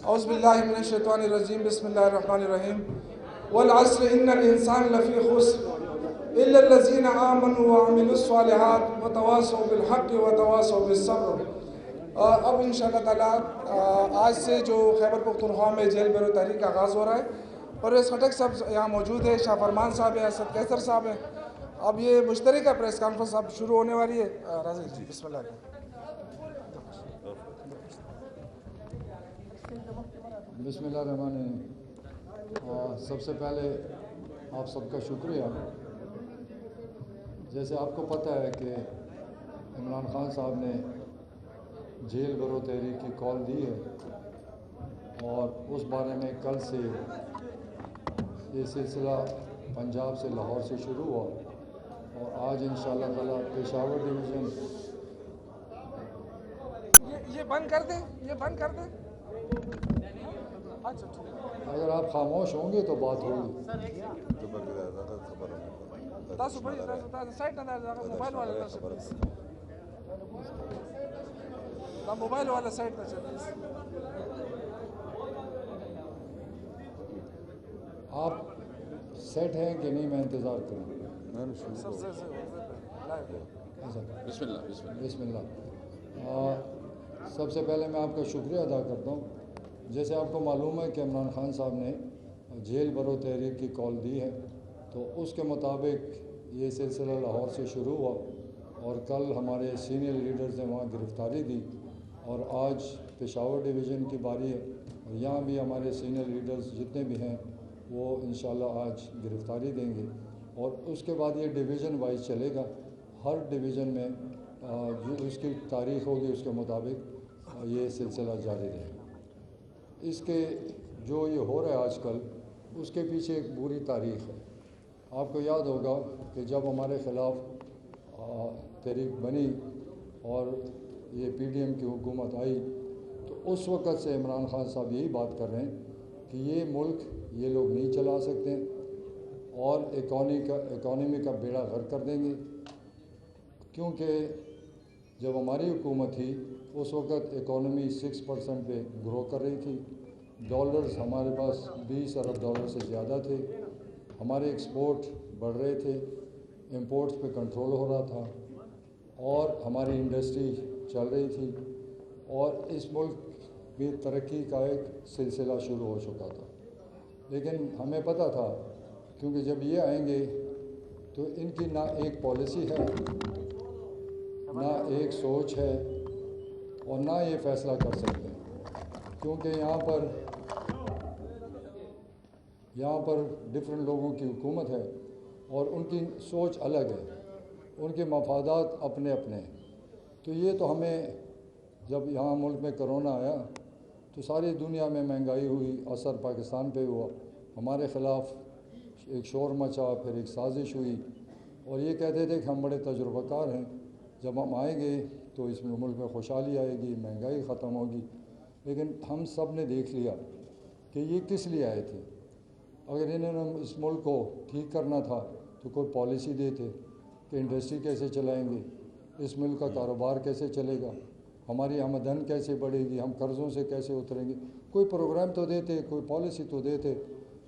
اعوذ باللہ من الشیطان الرجیم بسم اللہ الرحمن الرحیم والعصر ان الانسان لفی خسر الا الذین آمنوا وعملوا الصالحات وتواصوا بالحق وتواصوا بالصبر۔ اب انشاءاللہ تعالیٰ آج سے جو خیبر پختونخوا میں جیل بیرو تحریک کا آغاز ہو رہا ہے، پرویز خٹک صاحب یہاں موجود ہے، شاہ فرمان صاحب ہے، اسد کیسر صاحب ہیں۔ اب یہ مشترکہ پریس کانفرنس اب شروع ہونے والی ہے۔ راضی جی بسم اللہ۔ بسم اللہ الرحمن الرحیم۔ سب سے پہلے آپ سب کا شکریہ۔ جیسے آپ کو پتہ ہے کہ عمران خان صاحب نے جیل برو تحریک کی کال دی ہے اور اس بارے میں کل سے یہ سلسلہ پنجاب سے لاہور سے شروع ہوا اور آج انشاءاللہ تعالیٰ پشاور ڈویژن یہ بند کر دیں، یہ بند کر دیں۔ اگر آپ خاموش ہوں گے تو بات ہوگی۔ موبائل والا سائٹ پہ چلیے۔ آپ سیٹ ہیں کہ نہیں؟ میں انتظار کروں۔ بسم اللہ۔ سب سے پہلے میں آپ کا شکریہ ادا کرتا ہوں۔ جیسے آپ کو معلوم ہے کہ عمران خان صاحب نے جیل برو تحریک کی کال دی ہے، تو اس کے مطابق یہ سلسلہ لاہور سے شروع ہوا اور کل ہمارے سینئر لیڈرز نے وہاں گرفتاری دی اور آج پشاور ڈویژن کی باری ہے اور یہاں بھی ہمارے سینئر لیڈرز جتنے بھی ہیں وہ انشاءاللہ آج گرفتاری دیں گے اور اس کے بعد یہ ڈویژن وائز چلے گا۔ ہر ڈویژن میں جو اس کی تاریخ ہوگی اس کے مطابق یہ سلسلہ جاری رہے گا۔ اس کے جو یہ ہو رہا ہے آج کل، اس کے پیچھے ایک بری تاریخ ہے۔ آپ کو یاد ہوگا کہ جب ہمارے خلاف تحریک بنی اور یہ پی ڈی ایم کی حکومت آئی تو اس وقت سے عمران خان صاحب یہی بات کر رہے ہیں کہ یہ ملک یہ لوگ نہیں چلا سکتے اور اکانومی کا بیڑا غرق کر دیں گے، کیونکہ جب ہماری حکومت تھی اس وقت اکانومی 6% پہ گرو کر رہی تھی، ڈالرز ہمارے پاس 20 ارب ڈالر سے زیادہ تھے، ہمارے ایکسپورٹ بڑھ رہے تھے، امپورٹس پہ کنٹرول ہو رہا تھا اور ہماری انڈسٹری چل رہی تھی اور اس ملک میں ترقی کا ایک سلسلہ شروع ہو چکا تھا۔ لیکن ہمیں پتہ تھا کیونکہ جب یہ آئیں گے تو ان کی نہ ایک پالیسی ہے، نہ ایک سوچ ہے اور نہ یہ فیصلہ کر سکتے ہیں، کیونکہ یہاں پر ڈفرینٹ لوگوں کی حکومت ہے اور ان کی سوچ الگ ہے، ان کے مفادات اپنے اپنے ہیں۔ تو یہ تو ہمیں جب یہاں ملک میں کرونا آیا تو ساری دنیا میں مہنگائی ہوئی، اثر پاکستان پہ ہوا، ہمارے خلاف ایک شور مچا، پھر ایک سازش ہوئی اور یہ کہتے تھے کہ ہم بڑے تجربہ کار ہیں، جب ہم آئیں گے تو اس میں ملک میں خوشحالی آئے گی، مہنگائی ختم ہوگی۔ لیکن ہم سب نے دیکھ لیا کہ یہ کس لیے آئے تھے۔ اگر انہوں نے اس ملک کو ٹھیک کرنا تھا تو کوئی پالیسی دیتے کہ انڈسٹری کیسے چلائیں گے، اس ملک کا کاروبار کیسے چلے گا، ہماری آمدن کیسے بڑھے گی، ہم قرضوں سے کیسے اتریں گے، کوئی پروگرام تو دیتے، کوئی پالیسی تو دیتے۔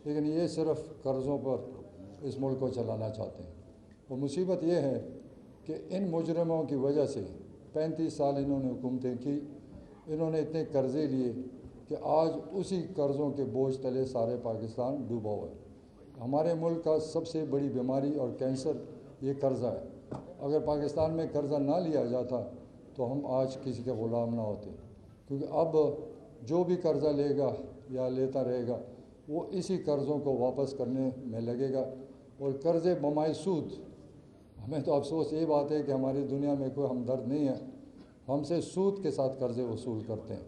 لیکن یہ صرف قرضوں پر اس ملک کو چلانا چاہتے ہیں۔ اور مصیبت یہ ہے کہ ان مجرموں کی وجہ سے 35 سال انہوں نے حکومتیں کی، انہوں نے اتنے قرضے لیے کہ آج اسی قرضوں کے بوجھ تلے سارے پاکستان ڈوبا ہوا ہے۔ ہمارے ملک کا سب سے بڑی بیماری اور کینسر یہ قرضہ ہے۔ اگر پاکستان میں قرضہ نہ لیا جاتا تو ہم آج کسی کے غلام نہ ہوتے، کیونکہ اب جو بھی قرضہ لے گا یا لیتا رہے گا وہ اسی قرضوں کو واپس کرنے میں لگے گا اور قرضے بمائے سود۔ ہمیں تو افسوس یہ بات ہے کہ ہماری دنیا میں کوئی ہمدرد نہیں ہے، ہم سے سود کے ساتھ قرضے وصول کرتے ہیں۔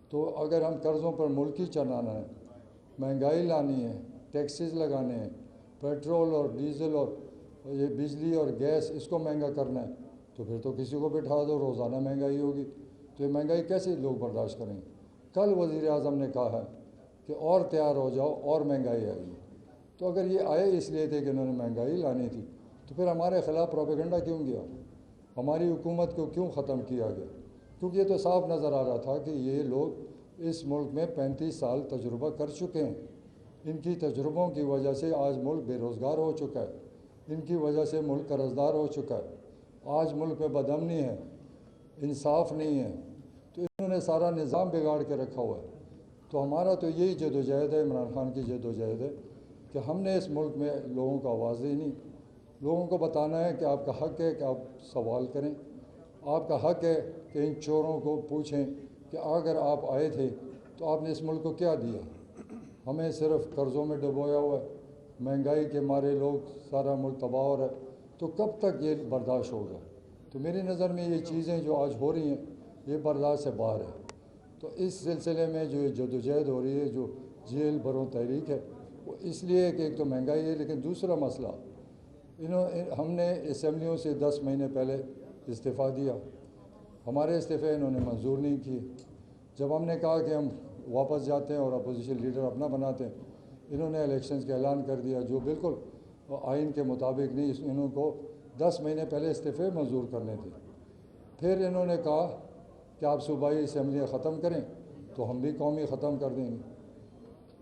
تو اگر ہم قرضوں پر ملکی چلانا ہے، مہنگائی لانی ہے، ٹیکسز لگانے ہیں، پیٹرول اور ڈیزل اور یہ بجلی اور گیس اس کو مہنگا کرنا ہے، تو پھر تو کسی کو بٹھا دو، روزانہ مہنگائی ہوگی، تو یہ مہنگائی کیسے لوگ برداشت کریں گے؟ کل وزیر اعظم نے کہا ہے کہ اور تیار ہو جاؤ اور مہنگائی آئے گی۔ تو اگر یہ آئے اس لیے تھے کہ انہوں نے مہنگائی لانی تھی تو پھر ہمارے خلاف پروپیگنڈا کیوں گیا؟ ہماری حکومت کو کیوں ختم کیا گیا؟ کیونکہ یہ تو صاف نظر آ رہا تھا کہ یہ لوگ اس ملک میں 35 سال تجربہ کر چکے ہیں. ان کی تجربوں کی وجہ سے آج ملک بے روزگار ہو چکا ہے. ان کی وجہ سے ملک قرضدار ہو چکا ہے. آج ملک میں بدامنی ہے, انصاف نہیں ہے. تو انہوں نے سارا نظام بگاڑ کے رکھا ہوا ہے. تو ہمارا تو یہی جد و جہد ہے, عمران خان کی جد و جہد ہے کہ ہم نے اس ملک میں لوگوں کو آواز دینی, لوگوں کو بتانا ہے کہ آپ کا حق ہے کہ آپ سوال کریں. آپ کا حق ہے کہ ان چوروں کو پوچھیں کہ اگر آپ آئے تھے تو آپ نے اس ملک کو کیا دیا. ہمیں صرف قرضوں میں ڈبویا ہوا ہے, مہنگائی کے مارے لوگ سارا ملک تباہ ہو رہا ہے. تو کب تک یہ برداشت ہوگا؟ تو میری نظر میں یہ چیزیں جو آج ہو رہی ہیں یہ برداشت سے باہر ہے. تو اس سلسلے میں جو جدوجہد ہو رہی ہے, جو جیل بروں تحریک ہے, وہ اس لیے کہ ایک تو مہنگائی ہے, لیکن دوسرا مسئلہ ہم نے اسمبلیوں سے 10 مہینے پہلے استعفیٰ دیا. ہمارے استعفے انہوں نے منظور نہیں کیے. جب ہم نے کہا کہ ہم واپس جاتے ہیں اور اپوزیشن لیڈر اپنا بناتے ہیں, انہوں نے الیکشنز کا اعلان کر دیا جو بالکل آئین کے مطابق نہیں. انہوں کو 10 مہینے پہلے استعفے منظور کرنے تھے. پھر انہوں نے کہا کہ آپ صوبائی اسمبلیاں ختم کریں تو ہم بھی قومی ختم کر دیں گے.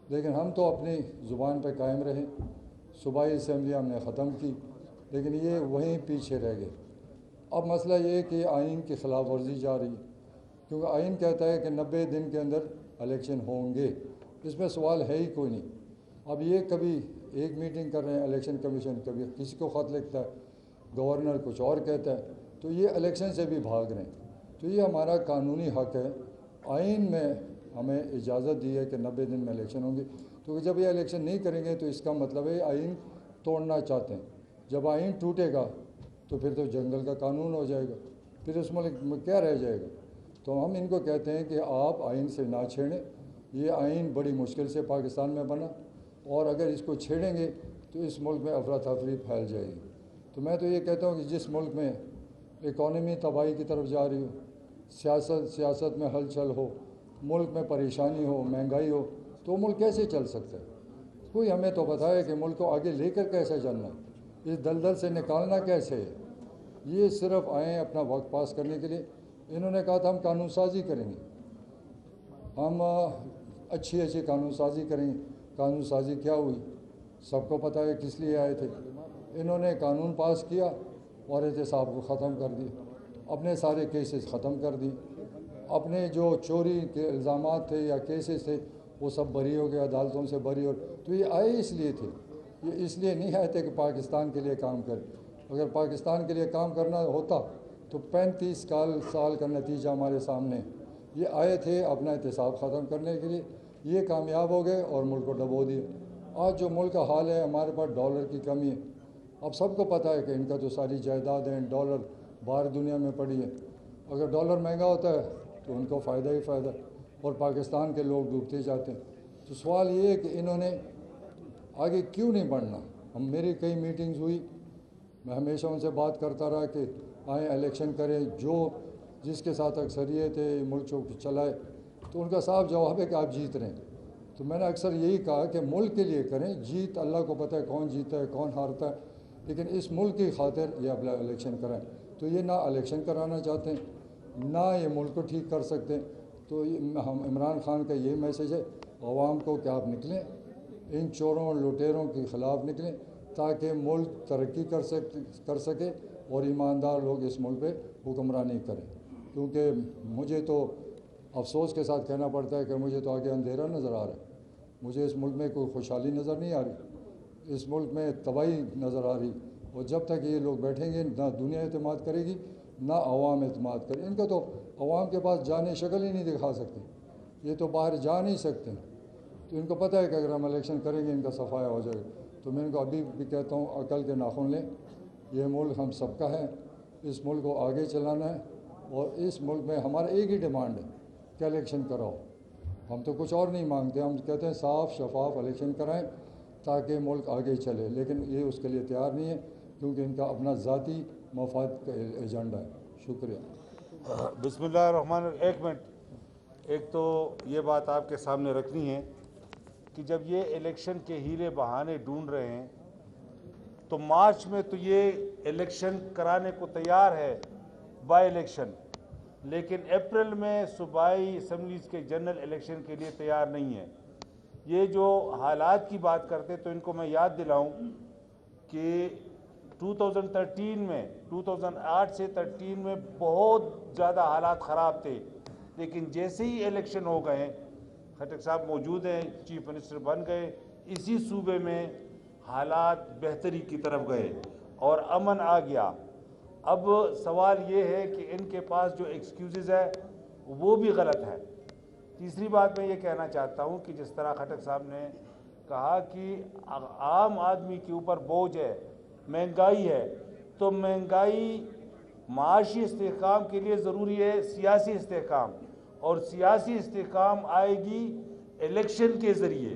لیکن ہم تو اپنی زبان پہ قائم رہیں. صوبائی اسمبلیاں ہم نے ختم کی, لیکن یہ وہیں پیچھے رہ گئے. اب مسئلہ یہ ہے کہ آئین کی خلاف ورزی جا رہی ہے, کیونکہ آئین کہتا ہے کہ 90 دن کے اندر الیکشن ہوں گے. اس میں سوال ہے ہی کوئی نہیں. اب یہ کبھی ایک میٹنگ کر رہے ہیں الیکشن کمیشن, کبھی کسی کو خط لکھتا ہے, گورنر کچھ اور کہتا ہے, تو یہ الیکشن سے بھی بھاگ رہے ہیں. تو یہ ہمارا قانونی حق ہے. آئین میں ہمیں اجازت دی ہے کہ 90 دن میں الیکشن ہوں گے. تو جب یہ الیکشن نہیں کریں گے تو اس کا مطلب ہے آئین توڑنا چاہتے ہیں. جب آئین ٹوٹے گا تو پھر تو جنگل کا قانون ہو جائے گا, پھر اس ملک میں کیا رہ جائے گا. تو ہم ان کو کہتے ہیں کہ آپ آئین سے نہ چھیڑیں. یہ آئین بڑی مشکل سے پاکستان میں بنا, اور اگر اس کو چھیڑیں گے تو اس ملک میں افراتفری پھیل جائے گی. تو میں تو یہ کہتا ہوں کہ جس ملک میں اکانومی تباہی کی طرف جا رہی ہو, سیاست میں ہلچل ہو, ملک میں پریشانی ہو, مہنگائی ہو, تو ملک کیسے چل سکتا ہے؟ کوئی ہمیں تو بتائے کہ ملک کو آگے لے کر کیسے چلنا ہے, اس دلدل سے نکالنا کیسے ہے. یہ صرف آئے اپنا وقت پاس کرنے کے لیے. انہوں نے کہا تھا ہم قانون سازی کریں گے, ہم اچھی قانون سازی کریں گے. قانون سازی کیا ہوئی؟ سب کو پتہ ہے کس لیے آئے تھے. انہوں نے قانون پاس کیا اور احتساب کو ختم کر دیا, اپنے سارے کیسز ختم کر دی, اپنے جو چوری کے الزامات تھے یا کیسز تھے وہ سب بری ہو گئے, عدالتوں سے بری ہو. تو یہ آئے اس لیے تھے, یہ اس لیے نہیں آئے تھے کہ پاکستان کے لیے کام کرے. اگر پاکستان کے لیے کام کرنا ہوتا تو 35 سال کا نتیجہ ہمارے سامنے. یہ آئے تھے اپنا احتساب ختم کرنے کے لیے, یہ کامیاب ہو گئے اور ملک کو ڈبو دیا. آج جو ملک کا حال ہے, ہمارے پاس ڈالر کی کمی ہے. اب سب کو پتہ ہے کہ ان کا تو ساری جائیدادیں ڈالر باہر دنیا میں پڑی ہے. اگر ڈالر مہنگا ہوتا ہے تو ان کو فائدہ ہی فائدہ, اور پاکستان کے لوگ ڈوبتے جاتے ہیں. تو سوال یہ ہے کہ انہوں نے آگے کیوں نہیں بڑھنا. میری کئی میٹنگز ہوئی, میں ہمیشہ ان سے بات کرتا رہا کہ آئیں الیکشن کریں, جس کے ساتھ اکثریت ہے ملک کو چلائے. تو ان کا صاف جواب ہے کہ آپ جیت رہے ہیں. تو میں نے اکثر یہی کہا کہ ملک کے لیے کریں, جیت اللہ کو پتہ ہے کون جیتا ہے کون ہارتا ہے, لیکن اس ملک کی خاطر یہ اپنا الیکشن کرائیں. تو یہ نہ الیکشن کرانا چاہتے ہیں نہ یہ ملک کو ٹھیک کر سکتے. تو ہم عمران خان کا یہ میسیج ہے عوام کو کہ آپ نکلیں, ان چوروں اور لٹیروں کے خلاف نکلیں تاکہ ملک ترقی کر سکے اور ایماندار لوگ اس ملک پہ حکمرانی کریں. کیونکہ مجھے تو افسوس کے ساتھ کہنا پڑتا ہے کہ مجھے تو آگے اندھیرا نظر آ رہا ہے. مجھے اس ملک میں کوئی خوشحالی نظر نہیں آ رہی, اس ملک میں تباہی نظر آ رہی. اور جب تک یہ لوگ بیٹھیں گے نہ دنیا اعتماد کرے گی نہ عوام اعتماد کرے. ان کا تو عوام کے پاس جانے شکل ہی نہیں دکھا سکتے, یہ تو باہر جا نہیں سکتے. تو ان کو پتہ ہے کہ اگر ہم الیکشن کریں گے ان کا صفایا ہو جائے گا. تو میں ان کو ابھی بھی کہتا ہوں عقل کے ناخن لیں. یہ ملک ہم سب کا ہے, اس ملک کو آگے چلانا ہے, اور اس ملک میں ہمارا ایک ہی ڈیمانڈ ہے کہ الیکشن کراؤ. ہم تو کچھ اور نہیں مانگتے, ہم کہتے ہیں صاف شفاف الیکشن کرائیں تاکہ ملک آگے چلے. لیکن یہ اس کے لیے تیار نہیں ہے کیونکہ ان کا اپنا ذاتی مفاد کا ایجنڈا ہے. شکریہ. بسم اللہ الرحمن الرحیم. ایک منٹ, ایک تو یہ بات آپ کے سامنے رکھنی ہے کہ جب یہ الیکشن کے ہیلے بہانے ڈھونڈ رہے ہیں تو مارچ میں تو یہ الیکشن کرانے کو تیار ہے, بائی الیکشن. لیکن اپریل میں صوبائی اسمبلیز کے جنرل الیکشن کے لیے تیار نہیں ہے۔ یہ جو حالات کی بات کرتے تو ان کو میں یاد دلاؤں کہ 2013 میں 2008 سے 13 میں بہت زیادہ حالات خراب تھے، لیکن جیسے ہی الیکشن ہو گئے، خٹک صاحب موجود ہیں، چیف منسٹر بن گئے، اسی صوبے میں حالات بہتری کی طرف گئے اور امن آ گیا۔ اب سوال یہ ہے کہ ان کے پاس جو ایکسکیوزز ہے وہ بھی غلط ہے۔ تیسری بات میں یہ کہنا چاہتا ہوں کہ جس طرح خٹک صاحب نے کہا کہ عام آدمی کے اوپر بوجھ ہے، مہنگائی ہے، تو مہنگائی معاشی استحکام کے لیے ضروری ہے سیاسی استحکام، اور سیاسی استحکام آئے گی الیکشن کے ذریعے۔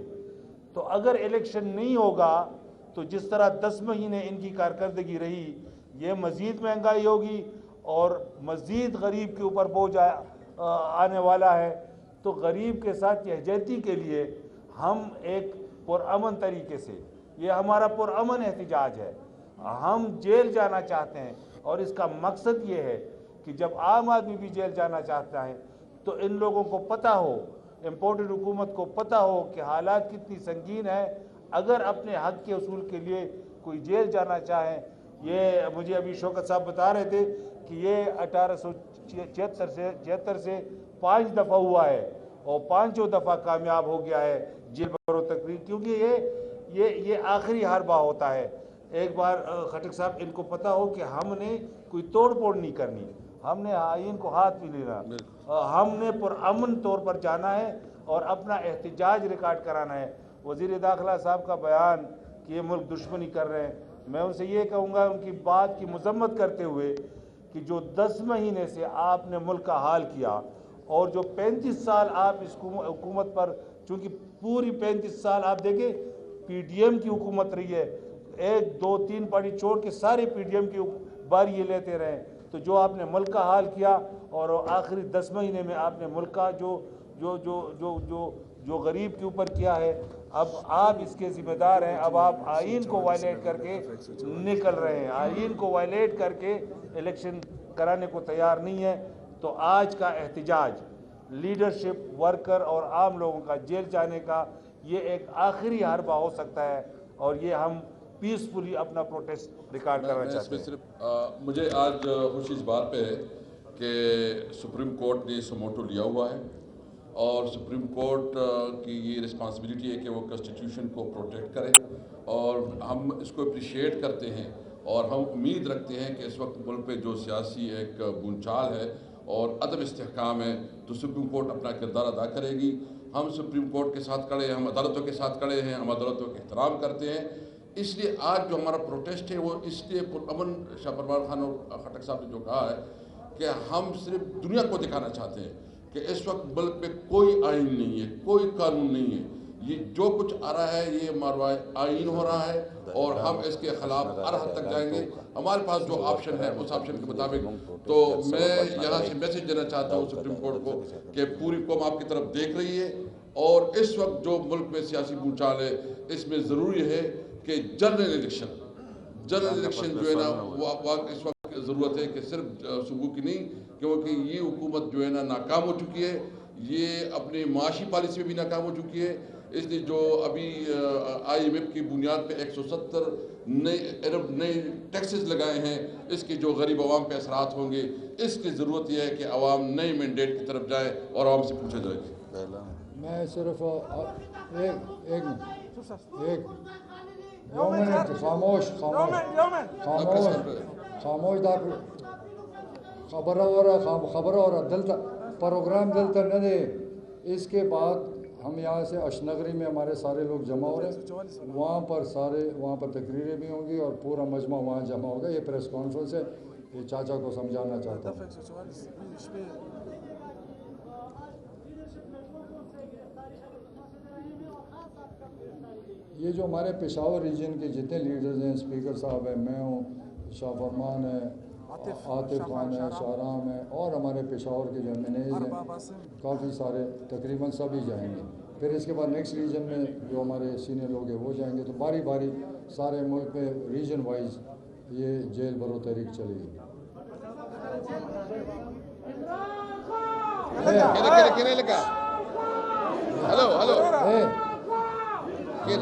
تو اگر الیکشن نہیں ہوگا تو جس طرح 10 مہینے ان کی کارکردگی رہی، یہ مزید مہنگائی ہوگی اور مزید غریب کے اوپر بوجھ آنے والا ہے۔ تو غریب کے ساتھ یکجہتی کے لیے ہم ایک پرامن طریقے سے، یہ ہمارا پرامن احتجاج ہے، ہم جیل جانا چاہتے ہیں، اور اس کا مقصد یہ ہے کہ جب عام آدمی بھی جیل جانا چاہتا ہے تو ان لوگوں کو پتہ ہو، امپورٹڈ حکومت کو پتہ ہو کہ حالات کتنی سنگین ہے۔ اگر اپنے حق کے حصول کے لیے کوئی جیل جانا چاہیں، یہ مجھے ابھی شوکت صاحب بتا رہے تھے کہ یہ 1876 سے 5 دفعہ ہوا ہے اور 5 دفعہ کامیاب ہو گیا ہے جیل برو تقریر، کیونکہ یہ آخری حربہ ہوتا ہے۔ ایک بار خٹک صاحب ان کو پتہ ہو کہ ہم نے کوئی توڑ پھوڑ نہیں کرنی، ہم نے آئین کو ہاتھ بھی لینا، ہم نے پرامن طور پر جانا ہے اور اپنا احتجاج ریکارڈ کرانا ہے۔ وزیر داخلہ صاحب کا بیان کہ یہ ملک دشمنی کر رہے ہیں، میں ان سے یہ کہوں گا ان کی بات کی مذمت کرتے ہوئے کہ جو 10 مہینے سے آپ نے ملک کا حال کیا اور جو 35 سال آپ اس حکومت پر، چونکہ پوری 35 سال آپ دیکھیں پی ڈی ایم کی حکومت رہی ہے، 1 2 3 پارٹی چھوڑ کے سارے پی ڈی ایم کی باری یہ لیتے رہے، تو جو آپ نے ملک کا حال کیا اور آخری 10 مہینے میں آپ نے ملک کا جو غریب کے اوپر کیا ہے، اب آپ اس کے ذمہ دار ہیں۔ اب آپ آئین کو وائلیٹ کر کے نکل رہے ہیں، آئین کو وائلیٹ کر کے الیکشن کرانے کو تیار نہیں ہے۔ تو آج کا احتجاج لیڈرشپ، ورکر اور عام لوگوں کا جیل جانے کا یہ ایک آخری حربہ ہو سکتا ہے، اور یہ ہم پیسفلی اپنا پروٹیسٹ ریکارڈ کرنا چاہتے ہیں۔ صرف مجھے آج خوشی اس بات پہ ہے کہ سپریم کورٹ نے سموٹو لیا ہوا ہے، اور سپریم کورٹ کی یہ رسپانسبلٹی ہے کہ وہ کنسٹیٹیوشن کو پروٹیکٹ کرے، اور ہم اس کو اپریشیٹ کرتے ہیں، اور ہم امید رکھتے ہیں کہ اس وقت ملک پہ جو سیاسی ایک بونچال ہے اور عدم استحکام ہے، تو سپریم کورٹ اپنا کردار ادا کرے گی۔ ہم سپریم کورٹ کے ساتھ کھڑے ہیں، ہم عدالتوں کے ساتھ کھڑے ہیں، ہم عدالتوں کا احترام کرتے ہیں۔ اس لیے آج جو ہمارا پروٹیسٹ ہے وہ اس لیے پرامن، شاہ پروان خان اور خٹک صاحب نے جو کہا ہے کہ ہم صرف دنیا کو دکھانا چاہتے ہیں کہ اس وقت ملک میں کوئی آئین نہیں ہے، کوئی قانون نہیں ہے، یہ جو کچھ آ رہا ہے یہ ماروائے آئین ہو رہا ہے، اور ہم اس کے خلاف ہر حد تک جائیں گے۔ ہمارے پاس جو آپشن ہے اس آپشن کے مطابق، تو میں یہاں سے میسیج دینا چاہتا ہوں سپریم کورٹ کو کہ پوری قوم آپ کی طرف دیکھ رہی ہے، اور اس وقت جو ملک میں سیاسی بونچال ہے اس میں ضروری ہے کہ جنرل الیکشن جو ہے نا وہ اس وقت ضرورت ہے کہ صرف صوبوں کی نہیں، کیونکہ یہ حکومت جو ہے نا ناکام ہو چکی ہے، یہ اپنی معاشی پالیسی میں بھی ناکام ہو چکی ہے۔ اس لیے جو ابھی آئی ایم ایف کی بنیاد پہ 170 نئے ٹیکسز لگائے ہیں، اس کے جو غریب عوام پہ اثرات ہوں گے، اس کی ضرورت یہ ہے کہ عوام نئے مینڈیٹ کی طرف جائے اور عوام سے پوچھا جائے۔ میں صرف ایک خاموش خبر اور دلتا پروگرام دلتا نہ دے۔ اس کے بعد ہم یہاں سے اشنگری میں ہمارے سارے لوگ جمع ہو رہے ہیں، وہاں پر تقریریں بھی ہوں گی اور پورا مجمع وہاں جمع ہوگا۔ یہ پریس کانفرنس ہے، یہ چاچا کو سمجھانا چاہتا ہوں۔ یہ جو ہمارے پشاور ریجن کے جتنے لیڈرز ہیں، اسپیکر صاحب ہیں، میں ہوں، شاہ فرمان ہے، عاطف خان ہے، شاہرام ہے، اور ہمارے پشاور کے جو MNAs ہیں کافی سارے، تقریباً سبھی جائیں گے۔ پھر اس کے بعد نیکسٹ ریجن میں جو ہمارے سینئر لوگ ہیں وہ جائیں گے، تو باری باری سارے ملک میں ریجن وائز یہ جیل برو تحریک چلے گی۔ ¿Quién es acá? Hello. ¿Quién?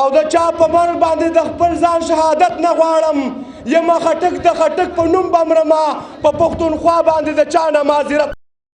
او د چا په مر باندې د خپل ځان شهادت نه غواړم یم خټک د خټک په نوم بمرما په پښتونخوا باندې د چا نه معذرت